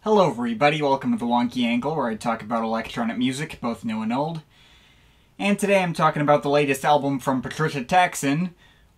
Hello everybody, welcome to the Wonky Angle, where I talk about electronic music, both new and old. And today I'm talking about the latest album from Patricia Taxxon,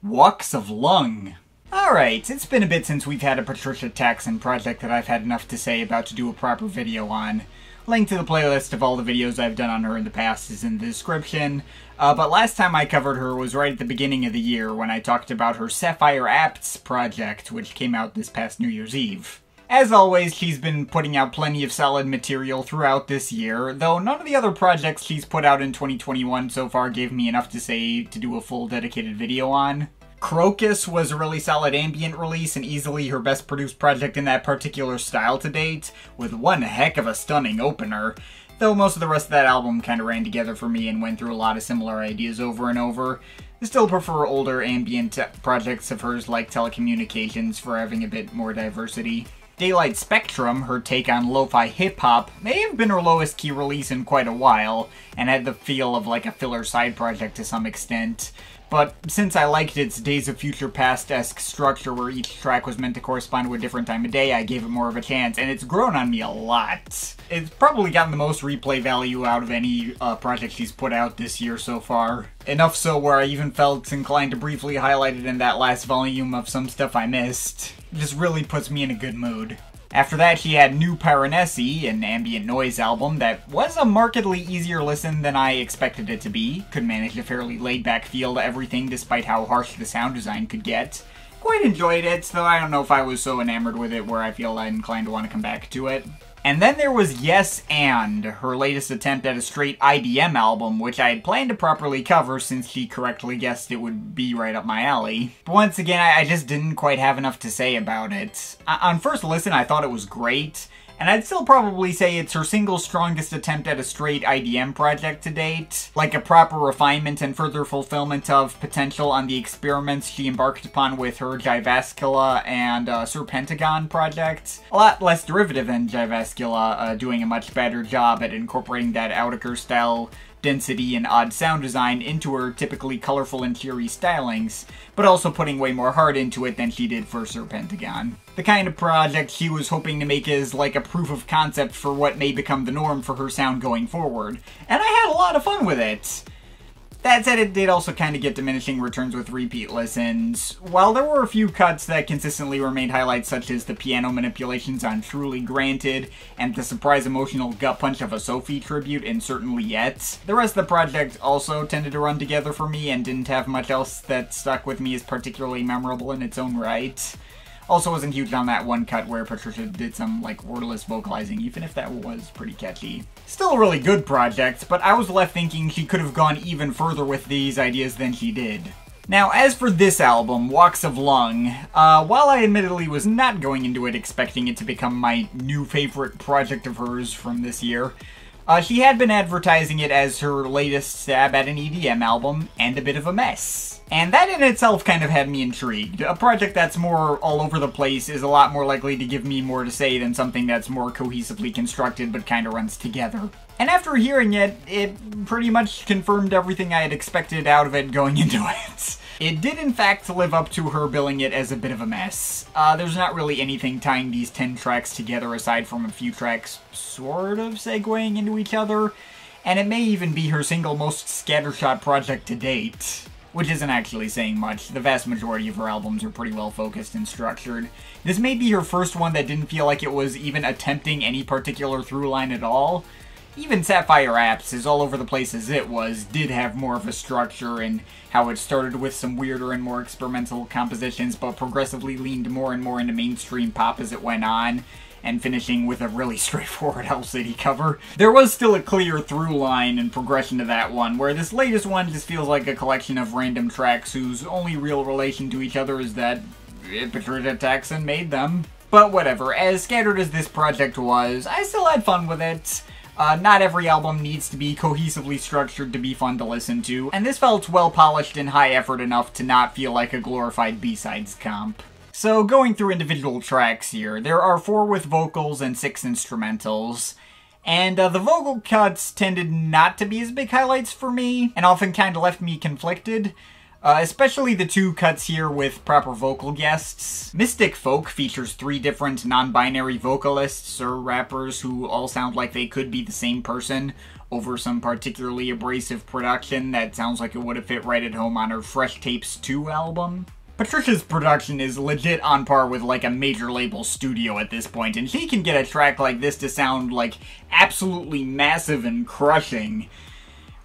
Walks of Lung. Alright, it's been a bit since we've had a Patricia Taxxon project that I've had enough to say about to do a proper video on. Link to the playlist of all the videos I've done on her in the past is in the description, but last time I covered her was right at the beginning of the year when I talked about her Sapphire Apts project, which came out this past New Year's Eve. As always, she's been putting out plenty of solid material throughout this year, though none of the other projects she's put out in 2021 so far gave me enough to say to do a full dedicated video on. Crocus was a really solid ambient release and easily her best produced project in that particular style to date, with one heck of a stunning opener, though most of the rest of that album kinda ran together for me and went through a lot of similar ideas over and over. I still prefer older ambient projects of hers like Telecommunications for having a bit more diversity. Daylight Spectrum, her take on lo-fi hip-hop, may have been her lowest key release in quite a while, and had the feel of like a filler side project to some extent. But since I liked its Days of Future Past-esque structure where each track was meant to correspond to a different time of day, I gave it more of a chance, and it's grown on me a lot. It's probably gotten the most replay value out of any project she's put out this year so far. Enough so where I even felt inclined to briefly highlight it in that last volume of some stuff I missed. It just really puts me in a good mood. After that, she had New Piranesi, an ambient noise album that was a markedly easier listen than I expected it to be. Could manage a fairly laid-back feel to everything despite how harsh the sound design could get. Quite enjoyed it, though I don't know if I was so enamored with it where I feel I'm inclined to want to come back to it. And then there was Yes And, her latest attempt at a straight IDM album, which I had planned to properly cover since she correctly guessed it would be right up my alley. But once again, I just didn't quite have enough to say about it. On first listen, I thought it was great, and I'd still probably say it's her single strongest attempt at a straight IDM project to date, like a proper refinement and further fulfillment of potential on the experiments she embarked upon with her Jivascula and Serpentagon projects. A lot less derivative than Jivascula, doing a much better job at incorporating that Outtaker style density and odd sound design into her typically colorful and cheery stylings, but also putting way more heart into it than she did for Serpentagon. The kind of project she was hoping to make is like a proof of concept for what may become the norm for her sound going forward, and I had a lot of fun with it. That said, it did also kind of get diminishing returns with repeat listens. While there were a few cuts that consistently remained highlights, such as the piano manipulations on Truly Granted, and the surprise emotional gut punch of a Sophie tribute in Certainly Yet, the rest of the project also tended to run together for me and didn't have much else that stuck with me as particularly memorable in its own right. Also wasn't huge on that one cut where Patricia did some, like, wordless vocalizing, even if that was pretty catchy. Still a really good project, but I was left thinking she could have gone even further with these ideas than she did. Now, as for this album, Walks of Lung, while I admittedly was not going into it expecting it to become my new favorite project of hers from this year, she had been advertising it as her latest stab at an EDM album, and a bit of a mess. And that in itself kind of had me intrigued. A project that's more all over the place is a lot more likely to give me more to say than something that's more cohesively constructed but kinda runs together. And after hearing it, it pretty much confirmed everything I had expected out of it going into it. It did in fact live up to her billing it as a bit of a mess. There's not really anything tying these 10 tracks together aside from a few tracks sort of segueing into each other, and it may even be her single most scattershot project to date. Which isn't actually saying much. The vast majority of her albums are pretty well focused and structured. This may be her first one that didn't feel like it was even attempting any particular through line at all. Even Sapphire Apts, as all over the place as it was, did have more of a structure in how it started with some weirder and more experimental compositions, but progressively leaned more and more into mainstream pop as it went on, and finishing with a really straightforward Hell City cover. There was still a clear through line and progression to that one, where this latest one just feels like a collection of random tracks whose only real relation to each other is that Patricia Taxxon made them. But whatever, as scattered as this project was, I still had fun with it. Not every album needs to be cohesively structured to be fun to listen to, and this felt well polished and high effort enough to not feel like a glorified B-sides comp. So going through individual tracks here, there are 4 with vocals and 6 instrumentals. And the vocal cuts tended not to be as big highlights for me, and often kind of left me conflicted. especially the two cuts here with proper vocal guests. Mystic Folk features 3 different non-binary vocalists or rappers who all sound like they could be the same person over some particularly abrasive production that sounds like it would have fit right at home on her Fresh Tapes 2 album. Patricia's production is legit on par with like a major label studio at this point, and she can get a track like this to sound like absolutely massive and crushing,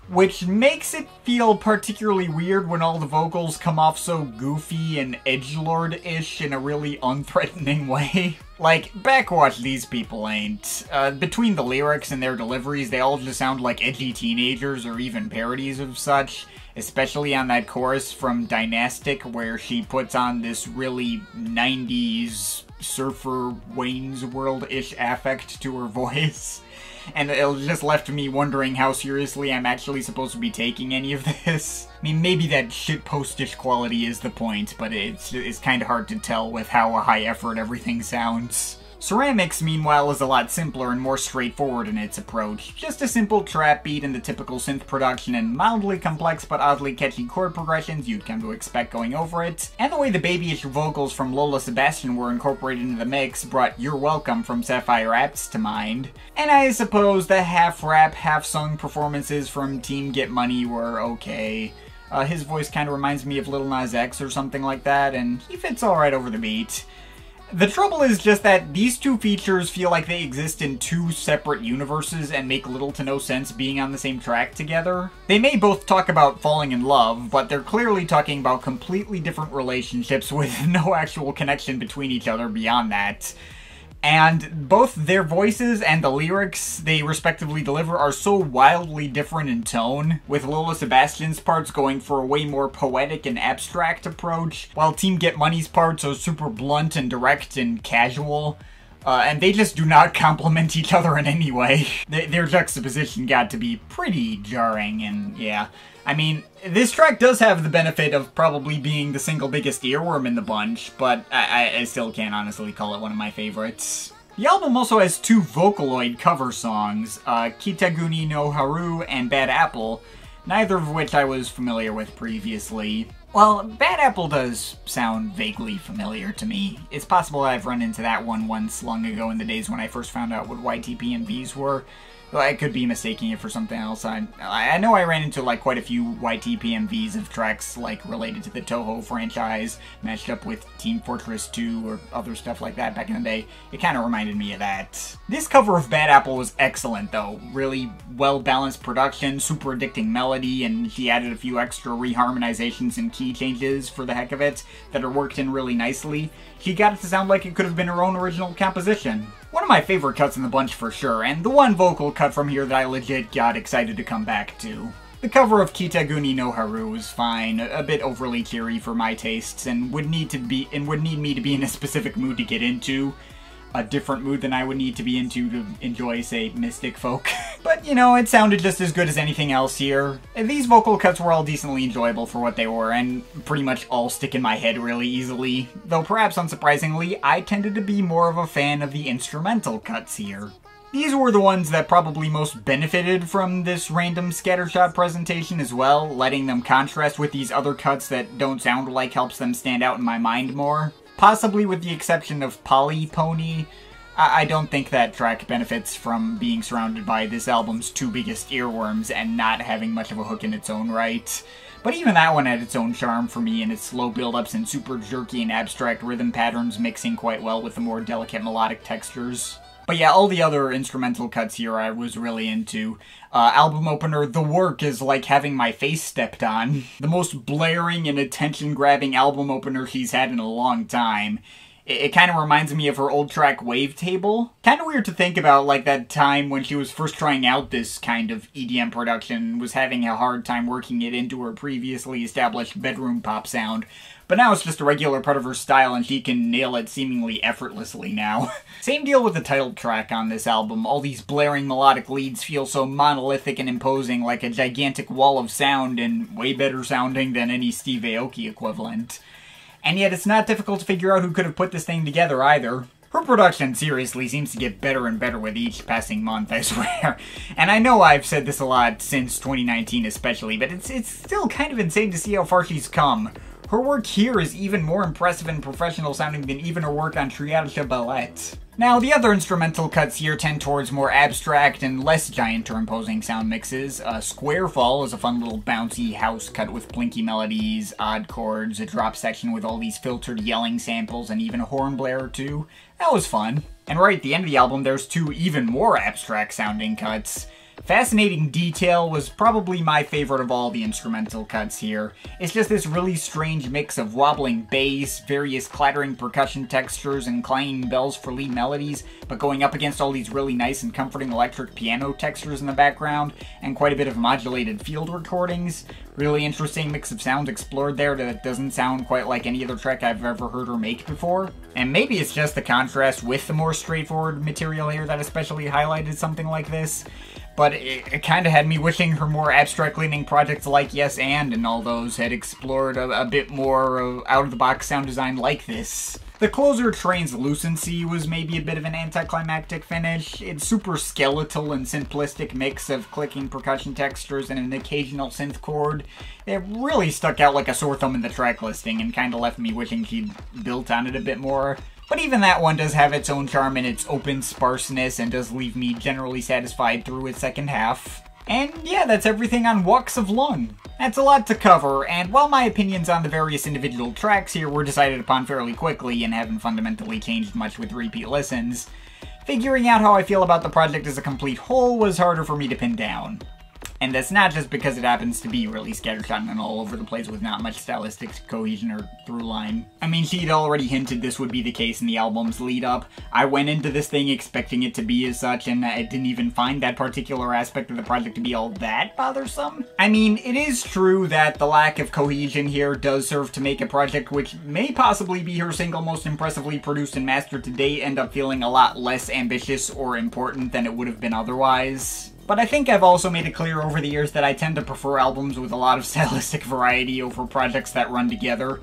which makes it feel particularly weird when all the vocals come off so goofy and edgelord-ish in a really unthreatening way. Like, backwash these people ain't. Between the lyrics and their deliveries, they all just sound like edgy teenagers or even parodies of such, especially on that chorus from Dynastic where she puts on this really 90s surfer Wayne's World-ish affect to her voice. And it just left me wondering how seriously I'm actually supposed to be taking any of this. I mean, maybe that shitpostish quality is the point, but it's kind of hard to tell with how high effort everything sounds. Ceramics, meanwhile, is a lot simpler and more straightforward in its approach. Just a simple trap beat in the typical synth production and mildly complex but oddly catchy chord progressions you'd come to expect going over it. And the way the babyish vocals from Lola Sebastian were incorporated into the mix brought You're Welcome from Sapphire Apps to mind. And I suppose the half-rap, half-sung performances from Team Get Money were okay. His voice kind of reminds me of Lil Nas X or something like that, and he fits alright over the beat. The trouble is just that these two features feel like they exist in 2 separate universes and make little to no sense being on the same track together. They may both talk about falling in love, but they're clearly talking about completely different relationships with no actual connection between each other beyond that. And both their voices and the lyrics they respectively deliver are so wildly different in tone, with Lola Sebastian's parts going for a way more poetic and abstract approach, while Team Get Money's parts are super blunt and direct and casual. And they just do not complement each other in any way. Their juxtaposition got to be pretty jarring, and yeah. I mean, this track does have the benefit of probably being the single biggest earworm in the bunch, but I still can't honestly call it one of my favorites. The album also has 2 Vocaloid cover songs, Kitaguni no Haru and Bad Apple, neither of which I was familiar with previously. Well, Bad Apple does sound vaguely familiar to me. It's possible I've run into that one once long ago in the days when I first found out what YTPMVs were. Well, I could be mistaking it for something else. I know I ran into like quite a few YTPMVs of tracks like related to the Toho franchise, matched up with Team Fortress 2 or other stuff like that back in the day. It kind of reminded me of that. This cover of Bad Apple was excellent though. Really well-balanced production, super addicting melody, and she added a few extra reharmonizations and key changes for the heck of it that are worked in really nicely. She got it to sound like it could have been her own original composition. One of my favorite cuts in the bunch for sure, and the one vocal cut from here that I legit got excited to come back to. The cover of Kitaguni no Haru was fine, a bit overly cheery for my tastes, and would need me to be in a specific mood to get into. A different mood than I would need to be into to enjoy, say, Mystic Folk. But, you know, it sounded just as good as anything else here. These vocal cuts were all decently enjoyable for what they were, and pretty much all stick in my head really easily. Though perhaps unsurprisingly, I tended to be more of a fan of the instrumental cuts here. These were the ones that probably most benefited from this random scattershot presentation as well, letting them contrast with these other cuts that don't sound like helps them stand out in my mind more. Possibly with the exception of Polly Pony, I don't think that track benefits from being surrounded by this album's 2 biggest earworms and not having much of a hook in its own right. But even that one had its own charm for me, and its slow build-ups and super jerky and abstract rhythm patterns mixing quite well with the more delicate melodic textures. But yeah, all the other instrumental cuts here I was really into. Album opener, The Work is like having my face stepped on. The most blaring and attention-grabbing album opener she's had in a long time. It kind of reminds me of her old track Wavetable. Kind of weird to think about, like, that time when she was first trying out this kind of EDM production and was having a hard time working it into her previously established bedroom pop sound. But now it's just a regular part of her style and she can nail it seemingly effortlessly now. Same deal with the title track on this album. All these blaring melodic leads feel so monolithic and imposing, like a gigantic wall of sound, and way better sounding than any Steve Aoki equivalent. And yet it's not difficult to figure out who could have put this thing together either. Her production seriously seems to get better and better with each passing month, I swear. And I know I've said this a lot since 2019 especially, but it's still kind of insane to see how far she's come. Her work here is even more impressive and professional sounding than even her work on Triadsha Ballet. Now, the other instrumental cuts here tend towards more abstract and less giant or imposing sound mixes. Squarefall is a fun little bouncy house cut with plinky melodies, odd chords, a drop section with all these filtered yelling samples, and even a horn blare or two. That was fun. And right at the end of the album, there's two even more abstract sounding cuts. Fascinating Detail was probably my favorite of all the instrumental cuts here. It's just this really strange mix of wobbling bass, various clattering percussion textures, and clanging bells for lead melodies, but going up against all these really nice and comforting electric piano textures in the background, and quite a bit of modulated field recordings. Really interesting mix of sounds explored there that doesn't sound quite like any other track I've ever heard her make before. And maybe it's just the contrast with the more straightforward material here that especially highlighted something like this. But it kind of had me wishing her more abstract-leaning projects like Yes and all those had explored a bit more out-of-the-box sound design like this. The closer, Translucency, was maybe a bit of an anticlimactic finish. Its super skeletal and simplistic mix of clicking percussion textures and an occasional synth chord, it really stuck out like a sore thumb in the track listing and kind of left me wishing she'd built on it a bit more. But even that one does have its own charm in its open sparseness and does leave me generally satisfied through its second half. And yeah, that's everything on Walks of Lung. That's a lot to cover, and while my opinions on the various individual tracks here were decided upon fairly quickly and haven't fundamentally changed much with repeat listens, figuring out how I feel about the project as a complete whole was harder for me to pin down. And that's not just because it happens to be really scattershot and all over the place with not much stylistic cohesion or through line. I mean, she'd already hinted this would be the case in the album's lead up. I went into this thing expecting it to be as such, and I didn't even find that particular aspect of the project to be all that bothersome. I mean, it is true that the lack of cohesion here does serve to make a project which may possibly be her single most impressively produced and mastered to date end up feeling a lot less ambitious or important than it would have been otherwise. But I think I've also made it clear over the years that I tend to prefer albums with a lot of stylistic variety over projects that run together.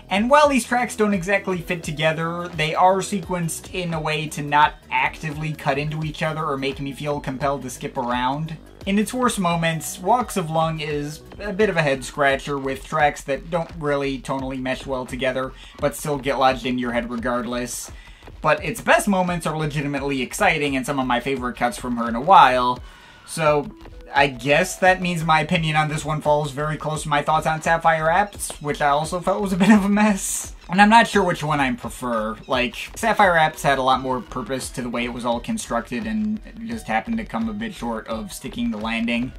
And while these tracks don't exactly fit together, they are sequenced in a way to not actively cut into each other or make me feel compelled to skip around. In its worst moments, Walks of Lung is a bit of a head-scratcher with tracks that don't really tonally mesh well together, but still get lodged in your head regardless. But its best moments are legitimately exciting and some of my favorite cuts from her in a while. So, I guess that means my opinion on this one falls very close to my thoughts on Sapphire Apps, which I also felt was a bit of a mess. And I'm not sure which one I prefer. Like, Sapphire Apps had a lot more purpose to the way it was all constructed and it just happened to come a bit short of sticking the landing.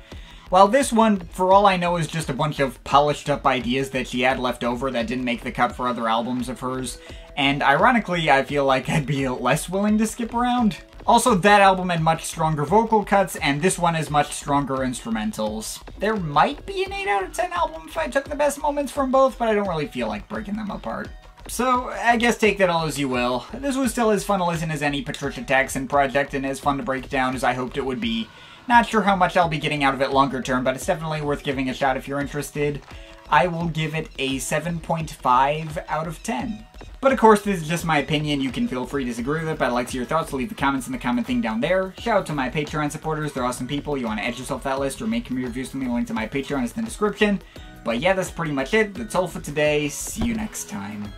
While this one, for all I know, is just a bunch of polished up ideas that she had left over that didn't make the cut for other albums of hers. And ironically, I feel like I'd be less willing to skip around. Also, that album had much stronger vocal cuts, and this one has much stronger instrumentals. There might be an 8 out of 10 album if I took the best moments from both, but I don't really feel like breaking them apart. So, I guess take that all as you will. This was still as fun to listen as any Patricia Taxxon project, and as fun to break down as I hoped it would be. Not sure how much I'll be getting out of it longer term, but it's definitely worth giving a shot if you're interested. I will give it a 7.5 out of 10. But of course, this is just my opinion. You can feel free to disagree with it, but I'd like to hear your thoughts, so leave the comments in the comment thing down there. Shout out to my Patreon supporters, they're awesome people. You want to add yourself to that list or make me review something, the link to my Patreon is in the description. But yeah, that's pretty much it. That's all for today. See you next time.